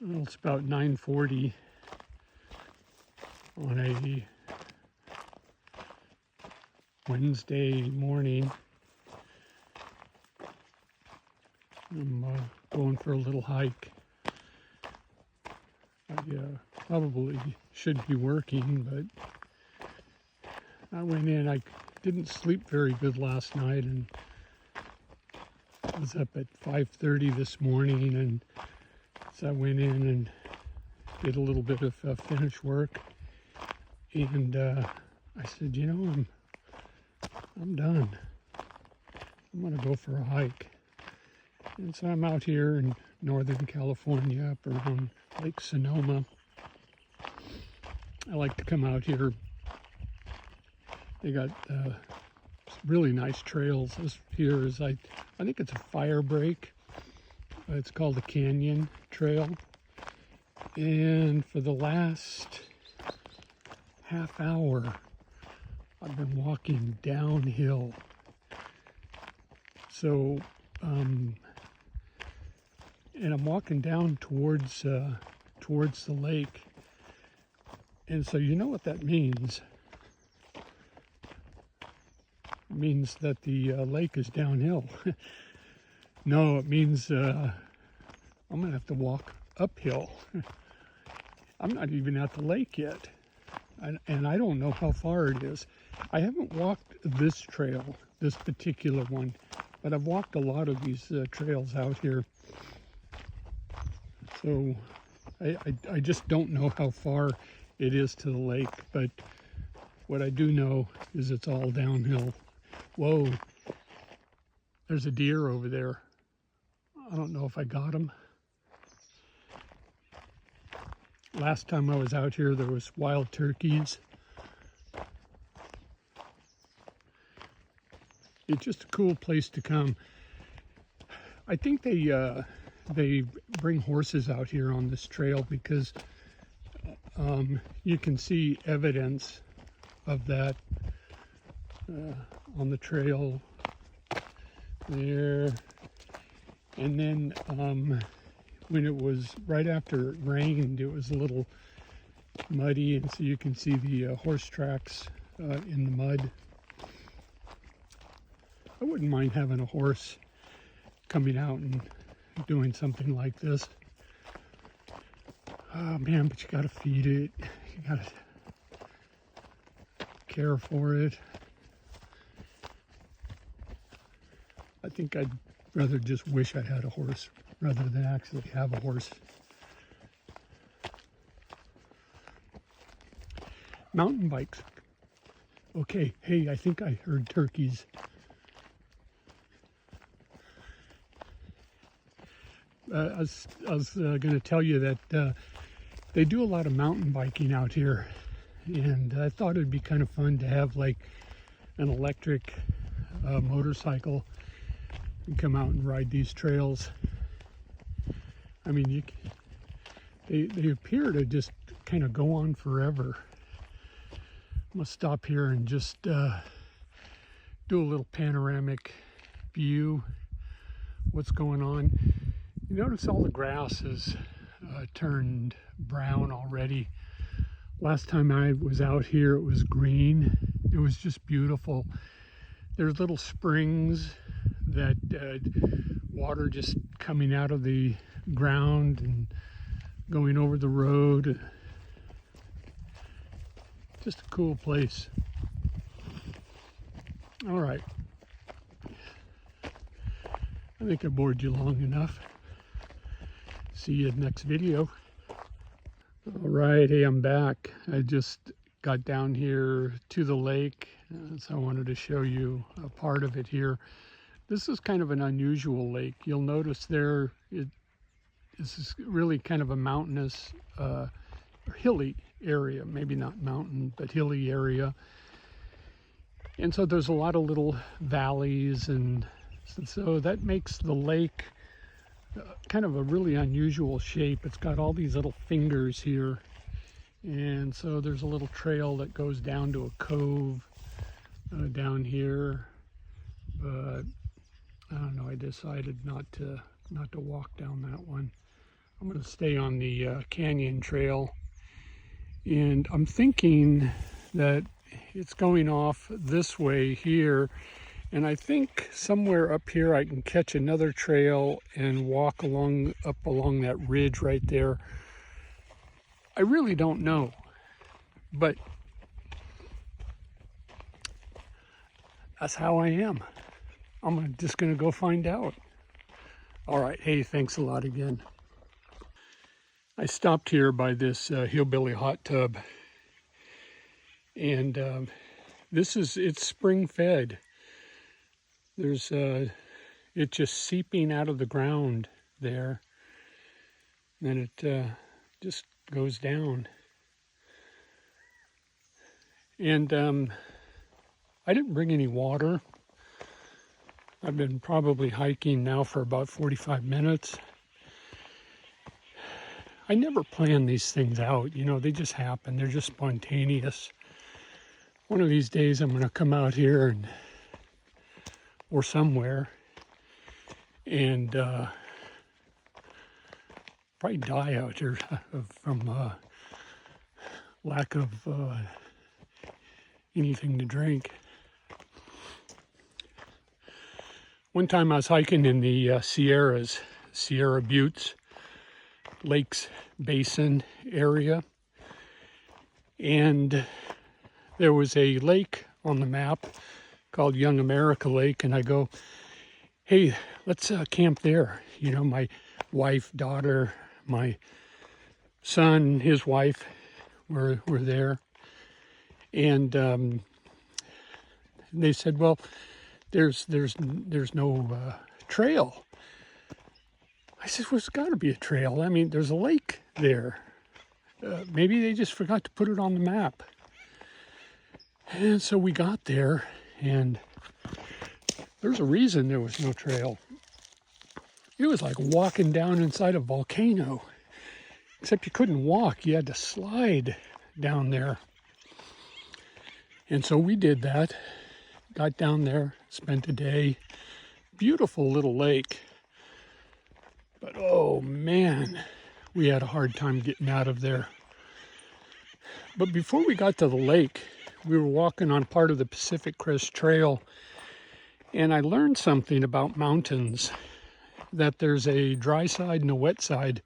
Well, it's about 9:40 on a Wednesday morning. I'm going for a little hike. I probably should be working, but I went in. I didn't sleep very good last night, and I was up at 5:30 this morning, and so I went in and did a little bit of finish work, and I said, you know, I'm done. I'm gonna go for a hike. And so I'm out here in Northern California, up around Lake Sonoma. I like to come out here. They got really nice trails. This here is, I think it's a fire break. It's called the Canyon Trail. And for the last half hour, I've been walking downhill. So, and I'm walking down towards the lake. And so you know what that means. It means that the lake is downhill. No, it means I'm gonna have to walk uphill. I'm not even at the lake yet. And I don't know how far it is. I haven't walked this trail, this particular one, but I've walked a lot of these trails out here. So I just don't know how far it is to the lake, but what I do know is it's all downhill. Whoa, there's a deer over there. I don't know if I got him. Last time I was out here, there was wild turkeys. It's just a cool place to come. I think they bring horses out here on this trail because you can see evidence of that on the trail there. And then when it was right after it rained, it was a little muddy, and so you can see the horse tracks in the mud. I wouldn't mind having a horse coming out and doing something like this. Oh man, but you gotta feed it. You gotta care for it. I think I'd rather just wish I had a horse rather than actually have a horse. Mountain bikes. Okay, hey, I think I heard turkeys. I was going to tell you that they do a lot of mountain biking out here, and I thought it'd be kind of fun to have like an electric motorcycle and come out and ride these trails. I mean, they appear to just kind of go on forever. I'm gonna stop here and just do a little panoramic view. What's going on? You notice all the grass is turned brown already. Last time I was out here, it was green. It was just beautiful. There's little springs that water just coming out of the ground and going over the road. Just a cool place. All right. I think I bored you long enough. See you in the next video. All right, hey, I'm back. I just got down here to the lake, so I wanted to show you a part of it here. This is kind of an unusual lake. You'll notice there, this is really kind of a mountainous, hilly area. Maybe not mountain, but hilly area. And so there's a lot of little valleys, and so that makes the lake kind of a really unusual shape. It's got all these little fingers here, and so there's a little trail that goes down to a cove down here, but I don't know, I decided not to walk down that one. I'm going to stay on the canyon trail, and I'm thinking that it's going off this way here, and I think somewhere up here I can catch another trail and walk up along that ridge right there. I really don't know, but that's how I am. I'm just going to go find out. All right, hey, thanks a lot again. I stopped here by this hillbilly hot tub, and it's spring fed. There's it just seeping out of the ground there, and it just goes down. And I didn't bring any water. I've been probably hiking now for about 45 minutes. I never plan these things out, you know, they just happen. They're just spontaneous. One of these days I'm going to come out here or somewhere and probably die out here from lack of anything to drink. One time I was hiking in the Sierra Buttes, Lakes Basin area, and there was a lake on the map called Young America Lake, and I go, hey, let's camp there. You know, my wife, daughter, my son, his wife were there, and they said, well, there's no trail. I said, well, there's got to be a trail. I mean, there's a lake there. Maybe they just forgot to put it on the map. And so we got there, and there's a reason there was no trail. It was like walking down inside a volcano, except you couldn't walk. You had to slide down there. And so we did that, got down there, spent a day. Beautiful little lake. But oh man, we had a hard time getting out of there. But before we got to the lake, we were walking on part of the Pacific Crest Trail, and I learned something about mountains, that there's a dry side and a wet side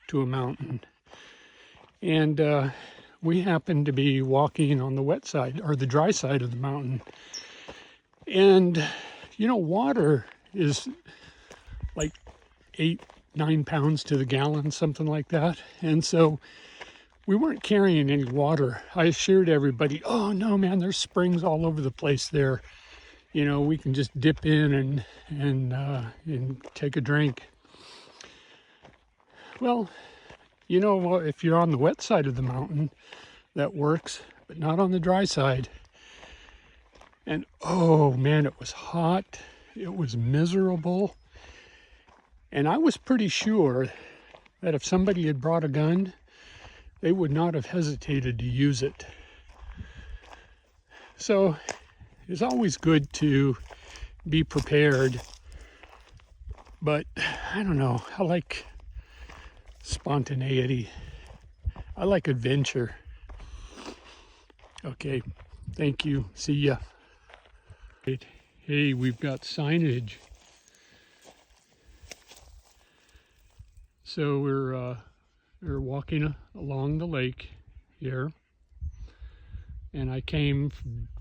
to a mountain. And we happened to be walking on the wet side, or the dry side of the mountain. And, you know, water is like 8-9 pounds to the gallon, something like that. And so we weren't carrying any water. I assured everybody, oh no, man, there's springs all over the place there. You know, we can just dip in and take a drink. Well, you know, if you're on the wet side of the mountain, that works, but not on the dry side. And oh man, it was hot. It was miserable. And I was pretty sure that if somebody had brought a gun, they would not have hesitated to use it. So it's always good to be prepared. But I don't know, I like spontaneity. I like adventure. Okay, thank you. See ya. Hey, we've got signage. So we're walking along the lake here, and I came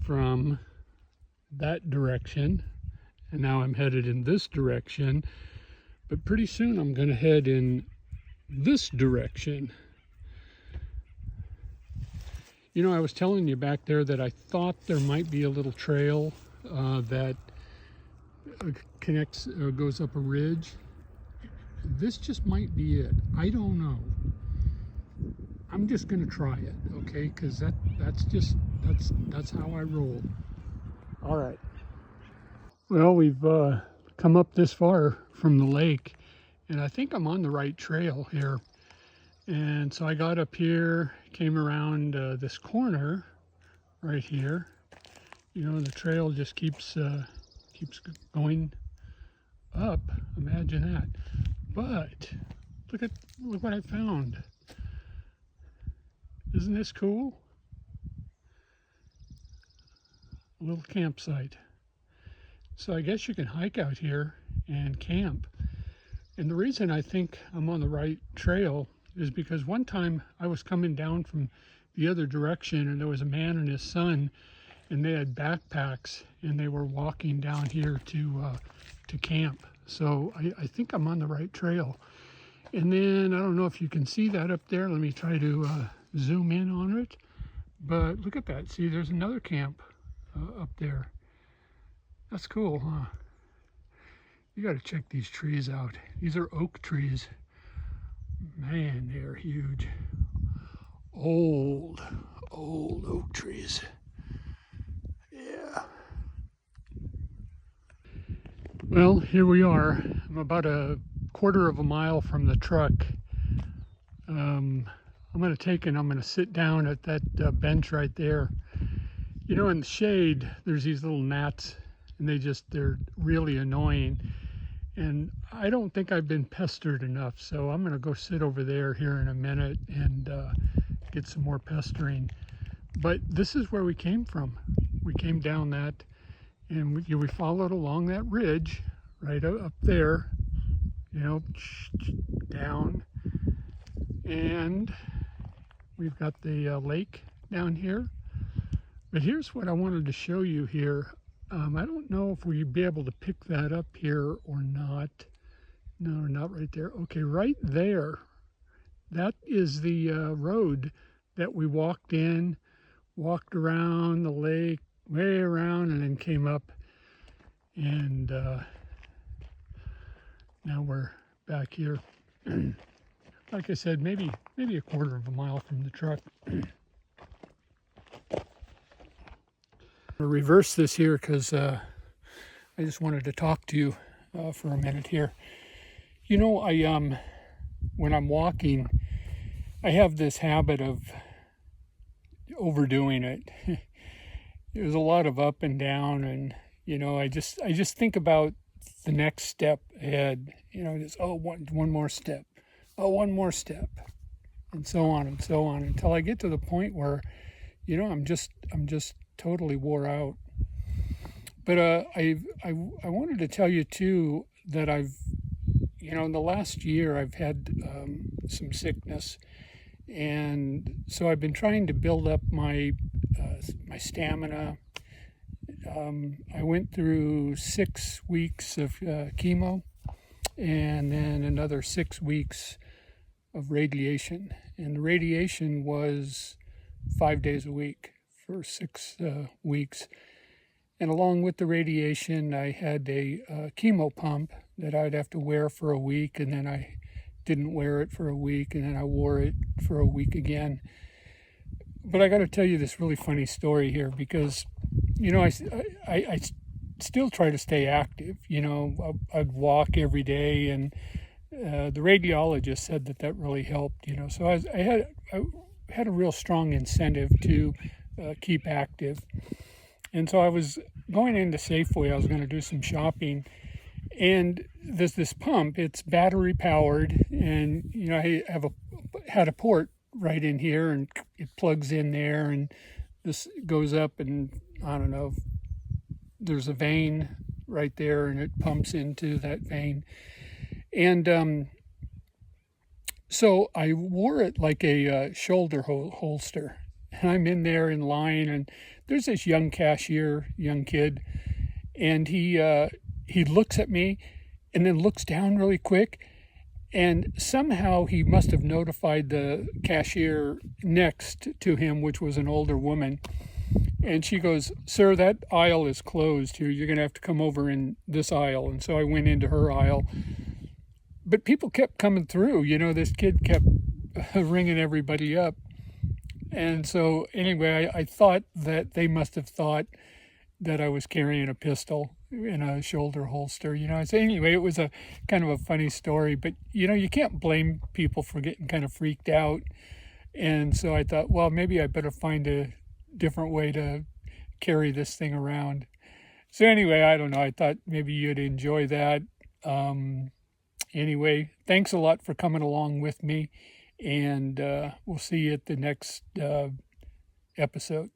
from that direction, and now I'm headed in this direction, but pretty soon I'm going to head in this direction. You know, I was telling you back there that I thought there might be a little trail that connects or goes up a ridge. This just might be it. I don't know. I'm just gonna try it, okay? Because that's how I roll. All right. Well, we've come up this far from the lake, and I think I'm on the right trail here. And so I got up here, came around this corner right here. You know, the trail just keeps going up. Imagine that. But look what I found. Isn't this cool? A little campsite. So I guess you can hike out here and camp. And the reason I think I'm on the right trail is because one time I was coming down from the other direction and there was a man and his son and they had backpacks and they were walking down here to camp. So I think I'm on the right trail. And then I don't know if you can see that up there. Let me try to zoom in on it. But look at that. See, there's another camp up there. That's cool, huh? You got to check these trees out. These are oak trees. Man, they are huge. Old oak trees. Yeah. Well, here we are. I'm about a quarter of a mile from the truck. I'm going to sit down at that bench right there. You know, in the shade, there's these little gnats, and they're really annoying. And I don't think I've been pestered enough, so I'm going to go sit over there here in a minute and get some more pestering. But this is where we came from. We came down that, and we followed along that ridge right up there, you know, down. And we've got the lake down here. But here's what I wanted to show you here. I don't know if we'd be able to pick that up here or not. No, not right there. Okay, right there. That is the road that we walked around the lake, way around, and then came up. And now we're back here. Like I said, maybe a quarter of a mile from the truck. I'll reverse this here because I just wanted to talk to you for a minute here. You know, when I'm walking, I have this habit of overdoing it. There's a lot of up and down, and you know, I just think about the next step ahead. You know, just one more step, one more step, and so on until I get to the point where, you know, I'm just totally wore out. But I wanted to tell you too that in the last year I've had some sickness, and so I've been trying to build up my stamina. I went through 6 weeks of chemo, and then another 6 weeks of radiation, and the radiation was 5 days a week for 6 weeks. And along with the radiation, I had a chemo pump that I'd have to wear for a week, and then I didn't wear it for a week, and then I wore it for a week again. But I got to tell you this really funny story here because, you know, I still try to stay active. You know, I'd walk every day, and the radiologist said that really helped. You know, so I had a real strong incentive to keep active. And so I was going into Safeway. I was going to do some shopping, and there's this pump. It's battery powered, and you know, I had a port right in here, and it plugs in there, and this goes up, and I don't know, there's a vein right there, and it pumps into that vein. And so I wore it like a shoulder holster. And I'm in there in line, and there's this young kid, and he looks at me and then looks down really quick, and somehow he must have notified the cashier next to him, which was an older woman, and she goes, "Sir, that aisle is closed here. You're going to have to come over in this aisle." And so I went into her aisle, but people kept coming through. You know, this kid kept ringing everybody up. And so anyway, I thought that they must have thought that I was carrying a pistol in a shoulder holster, you know. So anyway, it was a kind of a funny story, but you know, you can't blame people for getting kind of freaked out. And so I thought, well, maybe I better find a different way to carry this thing around. So anyway, I don't know. I thought maybe you'd enjoy that. Anyway, thanks a lot for coming along with me, and we'll see you at the next episode.